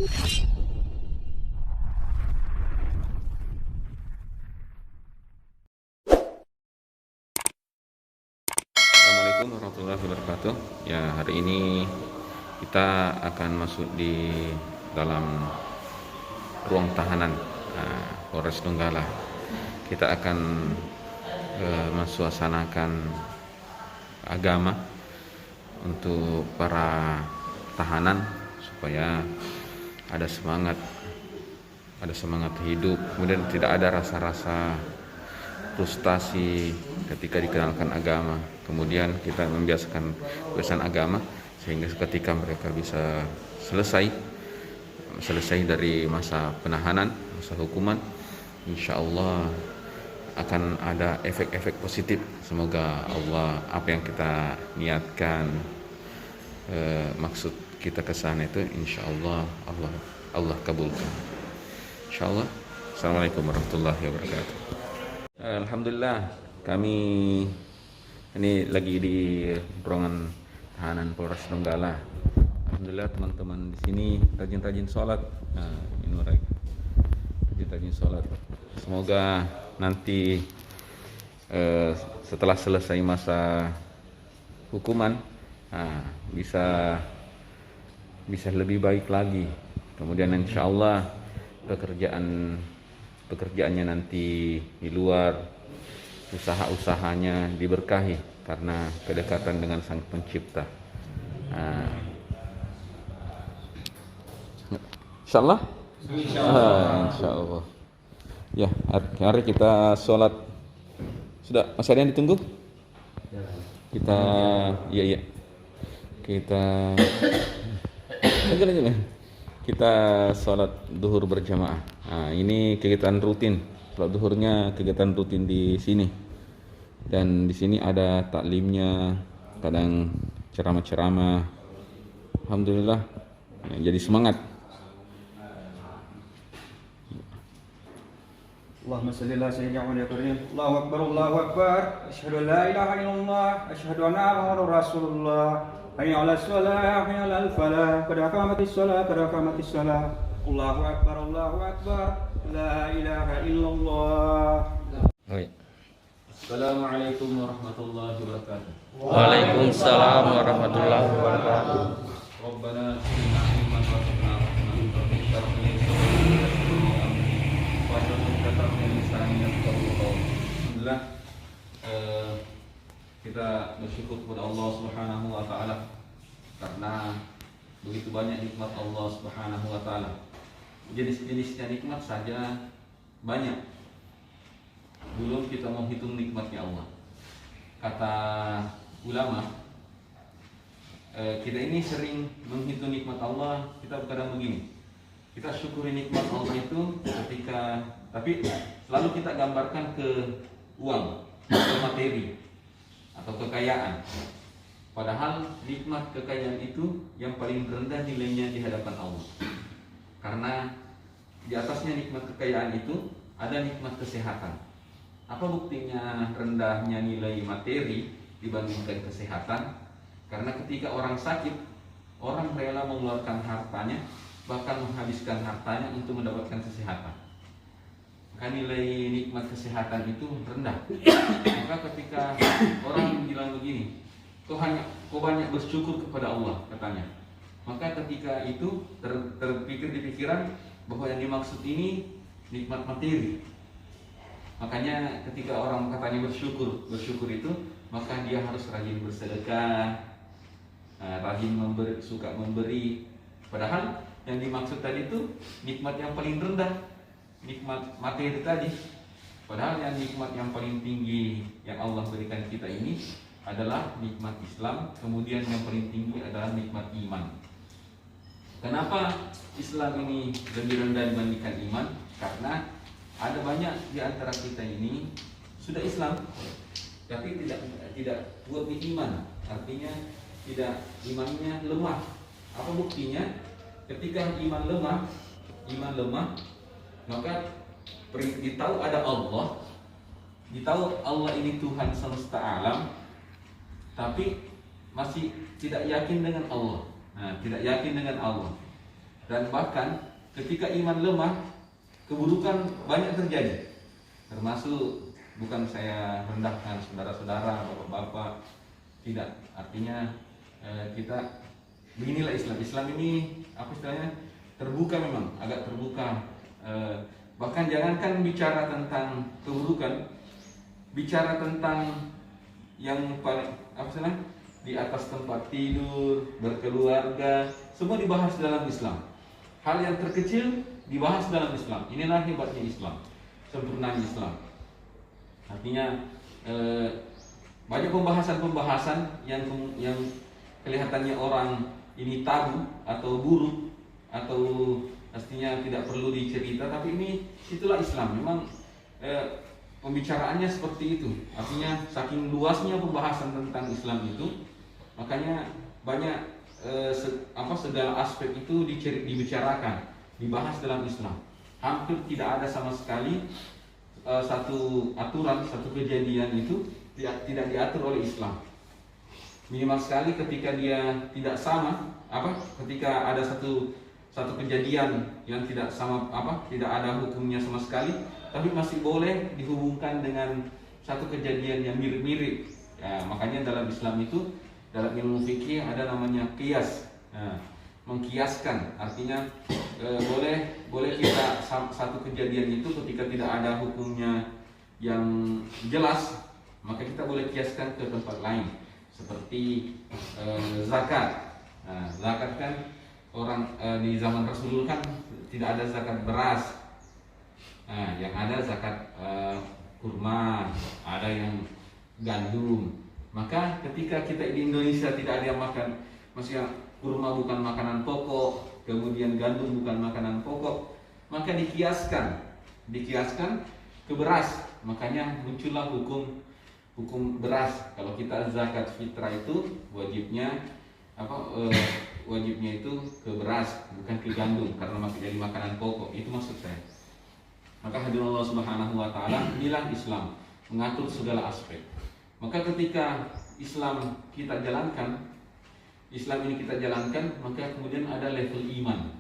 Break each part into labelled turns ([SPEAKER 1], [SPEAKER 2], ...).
[SPEAKER 1] Assalamualaikum warahmatullahi wabarakatuh. Ya, hari ini kita akan masuk di dalam ruang tahanan Polres Donggala. Kita akan mensuasanakan agama untuk para tahanan supaya ada semangat hidup, kemudian tidak ada rasa-rasa frustasi ketika dikenalkan agama. Kemudian kita membiasakan kebiasaan agama sehingga ketika mereka bisa selesai dari masa penahanan, masa hukuman, insya Allah akan ada efek-efek positif. Semoga Allah, apa yang kita niatkan, maksud kita ke sana itu insya Allah Allah kabulkan. Insya Allah. Assalamualaikum warahmatullahi wabarakatuh. Alhamdulillah, kami ini lagi di ruangan tahanan Polres Donggala. Alhamdulillah teman-teman di sini rajin-rajin sholat. Nah, ini mereka rajin-rajin sholat. Semoga nanti setelah selesai masa hukuman, bisa lebih baik lagi. Kemudian insya Allah pekerjaannya nanti di luar, usaha-usahanya diberkahi karena kedekatan dengan Sang Pencipta. Insyaallah. Insyaallah. Ya, hari kita sholat. Sudah, masih ada yang ditunggu? Kita, iya. Kita sholat duhur berjamaah. Ini kegiatan rutin. Sholat duhurnya kegiatan rutin di sini. Dan di sini ada taklimnya, kadang ceramah-ceramah. Alhamdulillah, jadi semangat.
[SPEAKER 2] Allahumma salli ala sayyidina Muhammad karim. Allahu akbar, Allahu akbar. Asyhadu an la ilaha illallah, asyhadu anna Muhammadar Rasulullah. Hayya 'alas shalah, hayya 'alal falah. Qad qamatis shalah, qad qamatis shalah. Allahu akbar, Allahu akbar. La ilaha illallah. Assalamualaikum warahmatullahi wabarakatuh.
[SPEAKER 3] Waalaikumsalam warahmatullahi wabarakatuh.
[SPEAKER 2] Rabbana atina ilman warzuqna Alhamdulillah, kita bersyukur kepada Allah Subhanahu wa taala karena begitu banyak nikmat Allah Subhanahu wa taala. Jenis-jenisnya nikmat saja banyak. Belum kita mau hitung nikmatnya Allah. Kata ulama, kita ini sering menghitung nikmat Allah, kita kadang begini. Kita syukuri nikmat Allah itu tapi selalu kita gambarkan ke uang, ke materi atau kekayaan. Padahal nikmat kekayaan itu yang paling rendah nilainya di hadapan Allah. Karena di atasnya nikmat kekayaan itu ada nikmat kesehatan. Apa buktinya rendahnya nilai materi dibandingkan kesehatan? Karena ketika orang sakit, orang rela mengeluarkan hartanya, bahkan menghabiskan hartanya untuk mendapatkan kesehatan. Maka nilai nikmat kesehatan itu rendah. Maka ketika orang bilang begini, kau banyak bersyukur kepada Allah, katanya. Maka ketika itu terpikir di pikiran bahwa yang dimaksud ini nikmat materi. Makanya ketika orang katanya bersyukur itu, maka dia harus rajin bersedekah, rajin suka memberi. Padahal yang dimaksud tadi itu nikmat yang paling rendah, nikmat materi tadi. Padahal yang nikmat yang paling tinggi yang Allah berikan kita ini adalah nikmat Islam. Kemudian yang paling tinggi adalah nikmat iman. Kenapa Islam ini lebih rendah dibandingkan iman? Karena ada banyak di antara kita ini sudah Islam, tapi tidak kuat di iman. Artinya tidak, imannya lemah. Apa buktinya? Ketika iman lemah, maka ditahu ada Allah, ditahu Allah ini Tuhan semesta alam, tapi masih tidak yakin dengan Allah. Tidak yakin dengan Allah. Dan bahkan ketika iman lemah, keburukan banyak terjadi. Termasuk, bukan saya rendahkan saudara-saudara, bapak-bapak, tidak. Artinya kita beginilah Islam. Islam ini apa istilahnya? Terbuka, memang agak terbuka. Bahkan jangankan bicara tentang keburukan, bicara tentang yang paling apa istilahnya? Di atas tempat tidur, berkeluarga, semua dibahas dalam Islam. Hal yang terkecil dibahas dalam Islam. Inilah hebatnya Islam, sempurnanya Islam. Artinya banyak pembahasan-pembahasan yang kelihatannya orang ini tabu atau buruk atau pastinya tidak perlu dicerita, tapi itulah Islam. Memang pembicaraannya seperti itu. Artinya saking luasnya pembahasan tentang Islam itu, makanya banyak segala aspek itu dibicarakan, dibahas dalam Islam. Hampir tidak ada sama sekali satu aturan, satu kejadian itu tidak diatur oleh Islam. Minimal sekali ketika dia tidak sama, ketika ada satu kejadian yang tidak sama, tidak ada hukumnya sama sekali, tapi masih boleh dihubungkan dengan satu kejadian yang mirip-mirip. Ya, makanya dalam Islam itu, dalam ilmu fikih ada namanya qiyas. Nah, mengkiaskan artinya boleh kita satu kejadian itu ketika tidak ada hukumnya yang jelas, maka kita boleh kiaskan ke tempat lain. Seperti zakat. Nah, zakat kan di zaman Rasulullah kan tidak ada zakat beras. Nah, yang ada zakat kurma, ada yang gandum. Maka ketika kita di Indonesia tidak ada yang makan, maksudnya kurma bukan makanan pokok, kemudian gandum bukan makanan pokok, maka dikiaskan ke beras. Makanya muncullah hukum beras. Kalau kita zakat fitrah itu wajibnya itu ke beras, bukan ke gandum, karena jadi makanan pokok. Itu maksud saya. Maka hadirin Allah Subhanahu wa taala, inilah Islam, mengatur segala aspek. Maka ketika Islam ini kita jalankan, maka kemudian ada level iman.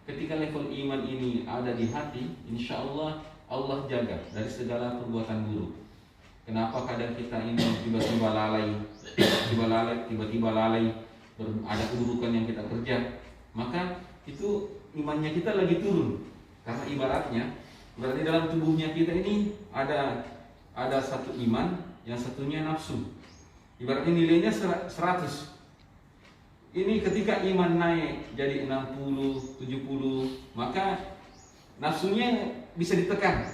[SPEAKER 2] Ketika level iman ini ada di hati, insya Allah Allah jaga dari segala perbuatan buruk. Kenapa kadang kita ini tiba-tiba lalai, ada keburukan yang kita kerja, maka itu imannya kita lagi turun. Karena berarti dalam tubuhnya kita ini ada satu iman, yang satunya nafsu. Ibaratnya nilainya 100. Ini ketika iman naik jadi 60, 70, maka nafsunya bisa ditekan.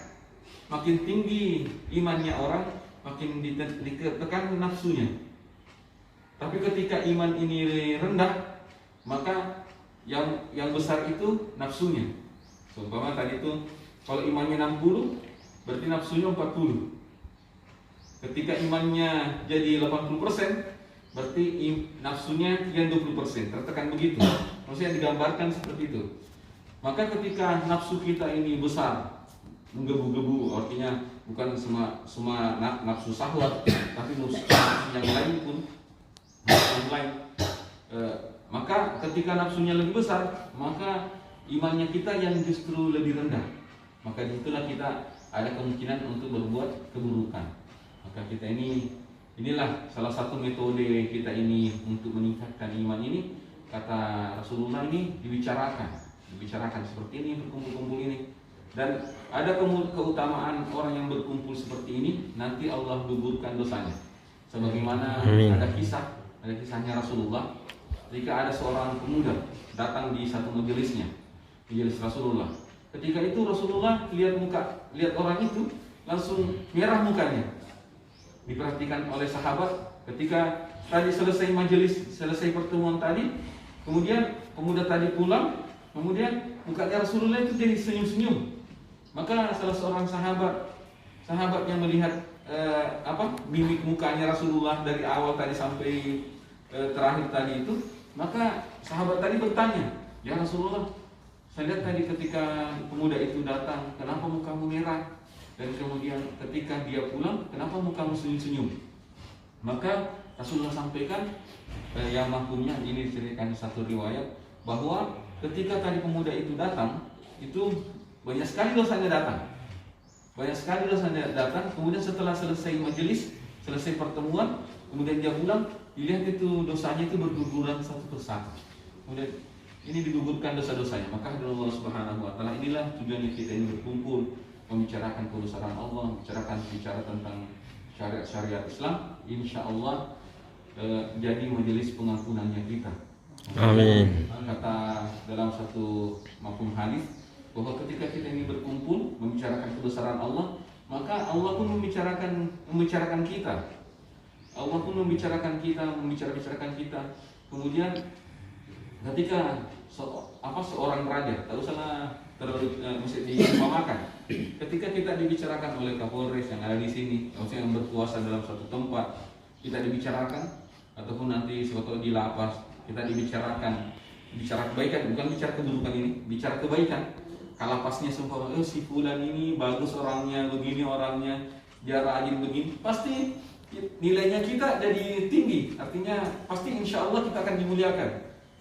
[SPEAKER 2] Makin tinggi imannya orang, makin ditekan nafsunya. Tapi ketika iman ini rendah, maka yang besar itu nafsunya. Seumpama tadi itu kalau imannya 60, berarti nafsunya 40. Ketika imannya jadi 80%, berarti nafsunya yang 20%, tertekan begitu. Maksudnya digambarkan seperti itu. Maka ketika nafsu kita ini besar, menggebu-gebu, artinya bukan semua nafsu syahwat, tapi nafsu yang lain pun, maka ketika nafsunya lebih besar, maka imannya kita yang justru lebih rendah. Maka itulah kita ada kemungkinan untuk berbuat keburukan. Maka kita inilah salah satu metode kita ini untuk meningkatkan iman ini. Kata Rasulullah ini dibicarakan seperti ini, berkumpul-kumpul ini. Dan ada keutamaan orang yang berkumpul seperti ini, nanti Allah gugurkan dosanya. Sebagaimana ada kisahnya Rasulullah, ketika ada seorang pemuda datang di satu majelis Rasulullah. Ketika itu Rasulullah lihat orang itu langsung merah mukanya. Diperhatikan oleh sahabat ketika tadi selesai majelis, selesai pertemuan tadi, kemudian pemuda tadi pulang, kemudian mukanya Rasulullah itu jadi senyum-senyum. Maka salah seorang sahabat yang melihat mimik mukanya Rasulullah dari awal tadi sampai terakhir tadi itu, maka sahabat tadi bertanya, "Ya Rasulullah, saya lihat tadi ketika pemuda itu datang, kenapa mukamu merah? Dan kemudian ketika dia pulang, kenapa mukamu senyum-senyum?" Maka Rasulullah sampaikan, yang mahkumnya ini ceritakan satu riwayat, bahwa ketika tadi pemuda itu datang, itu banyak sekali dosanya datang. Banyak sekali dosanya datang. Kemudian setelah selesai majelis, selesai pertemuan, kemudian dia pulang, dilihat itu dosanya itu berguguran satu persatu. Kemudian ini digugurkan dosa-dosanya. Maka Allah Subhanahu wa taala, inilah tujuan kita ini berkumpul, membicarakan kebesaran Allah, bicara tentang syariat Islam. Insya Allah jadi majelis pengampunannya kita.
[SPEAKER 3] Amin.
[SPEAKER 2] Kata dalam satu mafhum hadis bahwa ketika kita ini berkumpul membicarakan kebesaran Allah, maka Allah pun membicarakan kita. Allah pun membicarakan kita. Kemudian ketika seorang raja, tak usah terlalu mesti diumpamakan. Ketika kita dibicarakan oleh Kapolres yang ada di sini, maksudnya yang berkuasa dalam satu tempat, kita dibicarakan, ataupun nanti suatu di lapas kita dibicarakan, bicara kebaikan, bukan bicara keburukan ini, bicara kebaikan. Kalapasnya sumpah, si fulan ini bagus orangnya, begini orangnya, dia rajin begini, pasti nilainya kita jadi tinggi. Artinya pasti insya Allah kita akan dimuliakan.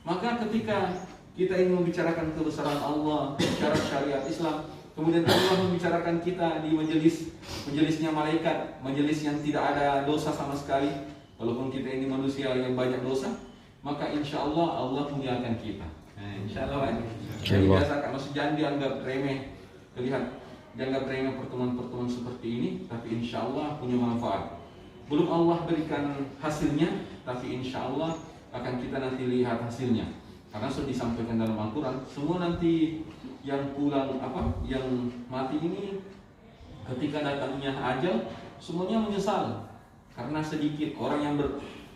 [SPEAKER 2] Maka ketika kita ingin membicarakan kebesaran Allah, bicara syariat Islam, kemudian Allah membicarakan kita di majelisnya malaikat, majelis yang tidak ada dosa sama sekali, walaupun kita ini manusia yang banyak dosa, maka insya Allah Allah muliakan kita. Nah, insya Allah kan. Jadi biasakan, maksud jangan dianggap remeh, dianggap remeh pertemuan-pertemuan seperti ini, tapi insya Allah punya manfaat. Belum Allah berikan hasilnya, tapi insya Allah akan kita nanti lihat hasilnya. Karena sudah disampaikan dalam Al-Quran, semua nanti yang pulang yang mati ini ketika datangnya ajal, semuanya menyesal. Karena sedikit orang yang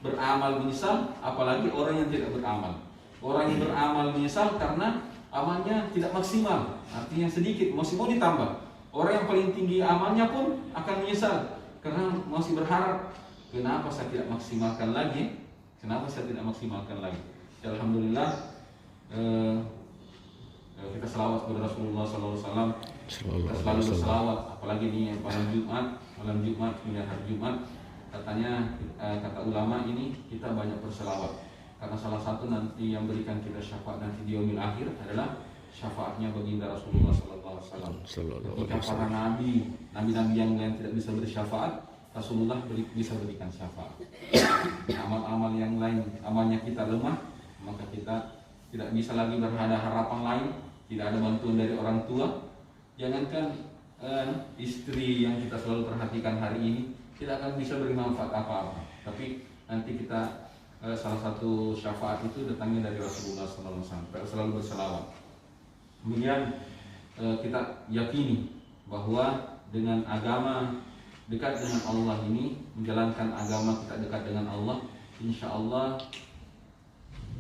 [SPEAKER 2] beramal menyesal, apalagi orang yang tidak beramal. Orang yang beramal menyesal karena amalnya tidak maksimal, artinya sedikit, masih mau ditambah. Orang yang paling tinggi amalnya pun akan menyesal karena masih berharap, kenapa saya tidak maksimalkan lagi? Alhamdulillah, kita selawat kepada Rasulullah SAW. Kita selalu berselawat, apalagi di malam Jumat, kemudian hari Jumat. Katanya, kata ulama ini kita banyak berselawat, karena salah satu nanti yang berikan kita syafaat nanti di yaumil akhir adalah syafaatnya baginda Rasulullah SAW. Ketika para nabi yang lain tidak bisa bersyafaat, Rasulullah bisa berikan syafaat. Amal-amal yang lain, amalnya kita lemah, maka kita tidak bisa lagi berada harapan lain, tidak ada bantuan dari orang tua. Jangankan istri yang kita selalu perhatikan hari ini, tidak akan bisa beri manfaat apa-apa. Tapi nanti kita salah satu syafaat itu datangnya dari Rasulullah SAW, selalu berselawat. Kemudian kita yakini bahwa dengan agama, dekat dengan Allah ini, menjalankan agama kita dekat dengan Allah, insya Allah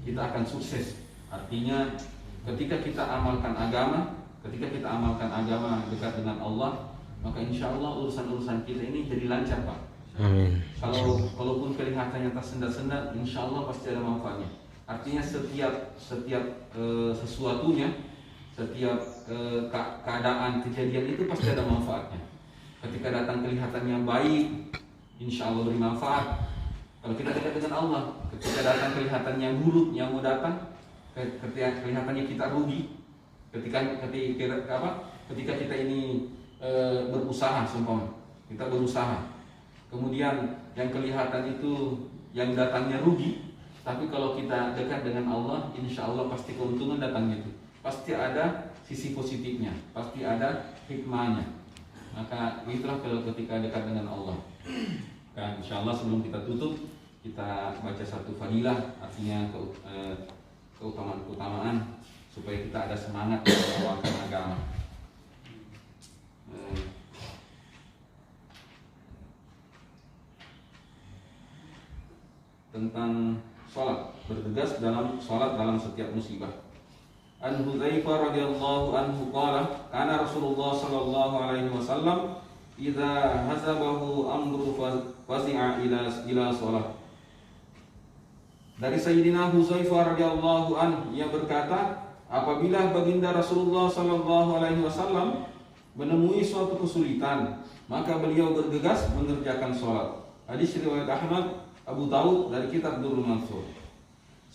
[SPEAKER 2] kita akan sukses. Artinya ketika kita amalkan agama dekat dengan Allah, maka insya Allah urusan-urusan kita ini jadi lancar, Pak.
[SPEAKER 3] Amin.
[SPEAKER 2] Walaupun kelihatannya tersendat-sendat, insya Allah pasti ada manfaatnya. Artinya setiap sesuatunya, setiap keadaan, kejadian itu pasti ada manfaatnya. Ketika datang kelihatannya baik, insya Allah beri manfaat. Kalau kita dekat dengan Allah, ketika datang kelihatannya buruk yang mau datang, ketika kelihatannya kita rugi, ketika kita ini berusaha, sumpah kita berusaha, kemudian yang kelihatan itu yang datangnya rugi, tapi kalau kita dekat dengan Allah, insya Allah pasti keuntungan datangnya itu, pasti ada sisi positifnya, pasti ada hikmahnya. Maka itulah kalau ketika dekat dengan Allah. Dan insya Allah sebelum kita tutup, kita baca satu fadilah, artinya keutamaan supaya kita ada semangat mengamalkan agama. Tentang sholat, bertegas dalam sholat dalam setiap musibah. An Hudzaifah radhiyallahu anhu qala kana Rasulullah sallallahu alaihi wasallam idza hasabahu amru fazi'a ila shalah. Dari Sayyidina Hudzaifah radhiyallahu anhu, ia berkata, apabila baginda Rasulullah sallallahu alaihi wasallam menemui suatu kesulitan, maka beliau bergegas mengerjakan sholat. Hadis riwayat Ahmad, Abu Daud dari kitab Durrul Mansur.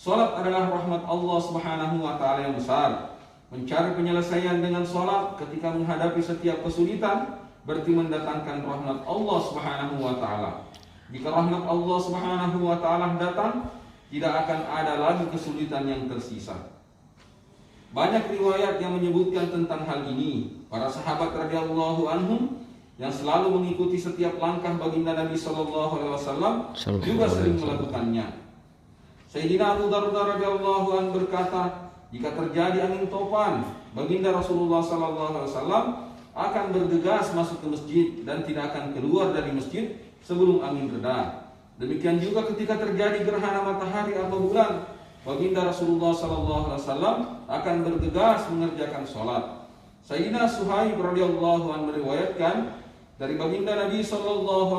[SPEAKER 2] Salat adalah rahmat Allah Subhanahu wa taala yang besar. Mencari penyelesaian dengan salat ketika menghadapi setiap kesulitan berarti mendatangkan rahmat Allah Subhanahu wa taala. Jika rahmat Allah Subhanahu wa taala datang, tidak akan ada lagi kesulitan yang tersisa. Banyak riwayat yang menyebutkan tentang hal ini. Para sahabat radhiyallahu anhum yang selalu mengikuti setiap langkah baginda Nabi sallallahu alaihi wasallam juga sering melakukannya. Sayyidina Abu Darda radhiyallahu anhu berkata, jika terjadi angin topan, baginda Rasulullah sallallahu alaihi wasallam akan bergegas masuk ke masjid dan tidak akan keluar dari masjid sebelum angin reda. Demikian juga ketika terjadi gerhana matahari atau bulan, baginda Rasulullah SAW akan bergegas mengerjakan sholat. Sayyidina Suhaib radhiyallahu anhu meriwayatkan dari baginda Nabi SAW,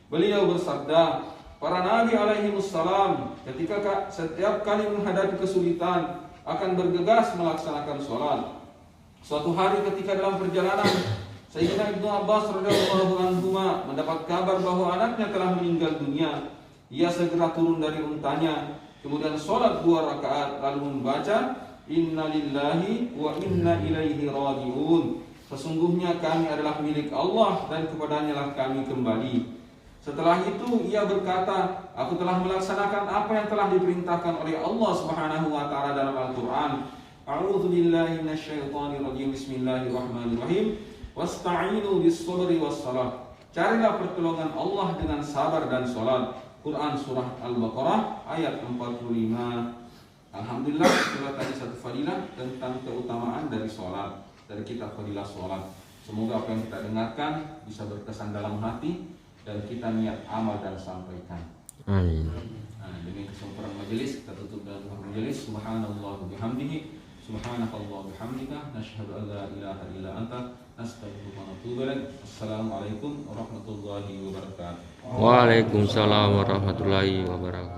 [SPEAKER 2] beliau bersabda, para nabi alaihi wassalam ketika setiap kali menghadapi kesulitan akan bergegas melaksanakan sholat. Suatu hari ketika dalam perjalanan, Sayyidina Ibnu Abbas radhiyallahu anhu mendapat kabar bahwa anaknya telah meninggal dunia. Ia segera turun dari untanya, kemudian sholat 2 rakaat lalu membaca Inna lillahi wa inna ilaihi raji'un. Sesungguhnya kami adalah milik Allah dan kepadanya lah kami kembali. Setelah itu ia berkata, aku telah melaksanakan apa yang telah diperintahkan oleh Allah Subhanahu wa taala dalam Al-Qur'an. A'udzu billahi minasyaitonir rajim. Bismillahirrahmanirrahim. Wasta'inu bis-sabri was-salah. Carilah pertolongan Allah dengan sabar dan salat. Quran surah Al-Baqarah ayat 45. Alhamdulillah, setelah tadi satu fadilah tentang keutamaan dari salat, dari kitab Fadilah Salat. Semoga apa yang kita dengarkan bisa berkesan dalam hati dan kita niat amal dan sampaikan.
[SPEAKER 3] Amin.
[SPEAKER 2] Demi kesempurnaan majelis, kita tutup dengan majelis. Subhanallah bihamdihi, subhanakallah bihamdika, nasyhadu an la ilaha illa anta, nastaghfiruka wa natubu ilaik. Assalamualaikum warahmatullahi wabarakatuh.
[SPEAKER 3] Waalaikumsalam warahmatullahi wabarakatuh.